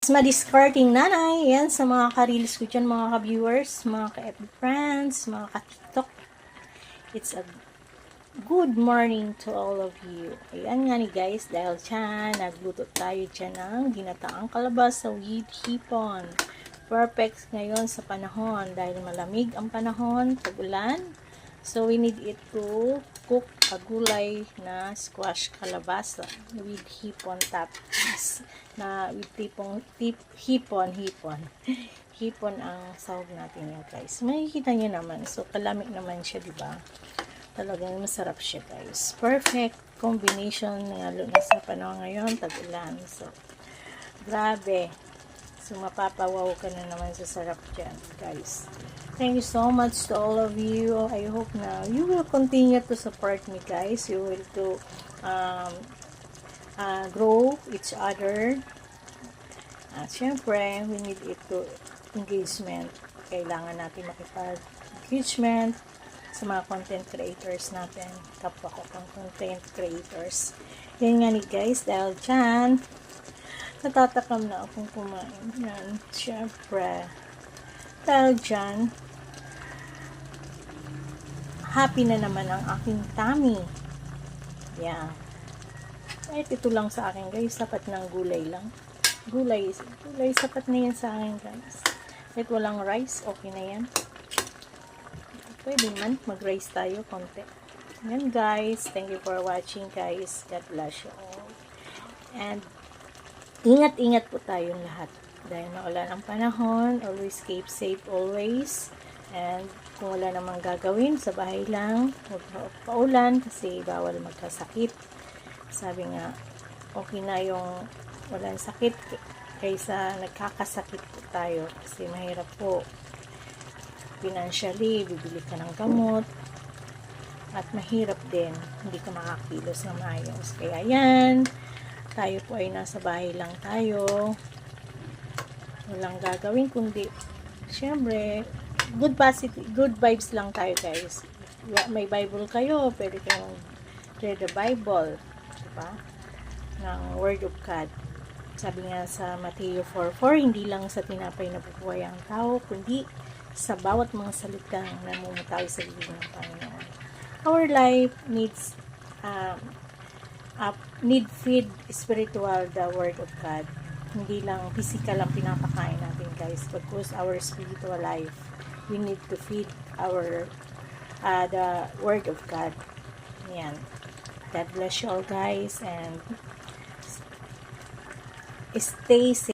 Ma-discarding nanay. Yan, sa mga ka-reels ko dyan, mga ka-viewers, mga ka-FB friends, mga ka-TikTok. It's a good morning to all of you. Ayan nga ni guys, dahil dyan, nagluto tayo dyan ng ginataang kalabasa with hipon. Perfect ngayon sa panahon dahil malamig ang panahon, tag-ulan. So, we need it to cook a gulay na squash kalabasa with hipon toppings. Na with hipon. Hipon ang sahog natin yan, guys. Makikita nyo naman. So, kalamig naman siya, diba? Talagang masarap siya, guys. Perfect combination lalo na sa panahon ngayon, tag-ulan. So, grabe. So, mapapawaw ka na naman sa sarap dyan, guys. Thank you so much to all of you. I hope na you will continue to support me, guys. You will to grow each other. At syempre, we need it to engagement. Kailangan natin makipag-engagement sa mga content creators natin. Kapwa ko pang content creators. Yan nga ni guys, dahil dyan, natatakam na akong kumain. Yan, syempre. Dahil dyan, happy na naman ang aking tummy. Yan. Kahit ito lang sa akin guys, sapat ng gulay lang. Gulay, sapat na yan sa akin guys. Kahit walang rice, okay na yan. Pwede man, mag-rice tayo konti. Yan guys, thank you for watching guys. God bless you all. And, ingat-ingat po tayong lahat. Dahil maulan ang panahon, always keep safe always. And, kung wala namang gagawin, sa bahay lang, huwag paulan kasi bawal magkasakit. Sabi nga, okay na yung walang sakit kaysa nagkakasakit po tayo kasi mahirap po financially, bibili ka ng gamot at mahirap din, hindi ka makakilos na maayos. Kaya yan, tayo po ay nasa bahay lang tayo, walang gagawin kundi syempre good vibes lang tayo guys. May Bible kayo, pwede kayong read the Bible, diba? Ng Word of God. Sabi nga sa Matthew 4:4, hindi lang sa tinapay na bubuhay ang tao, kundi sa bawat mga salitang namumutaw sa bibig ng Panginoon. Our life needs need feed spiritual, the Word of God. Hindi lang physical ang pinapakain natin guys, because our spiritual life, we need to feed our the Word of God. Yan. God bless you all guys and stay safe.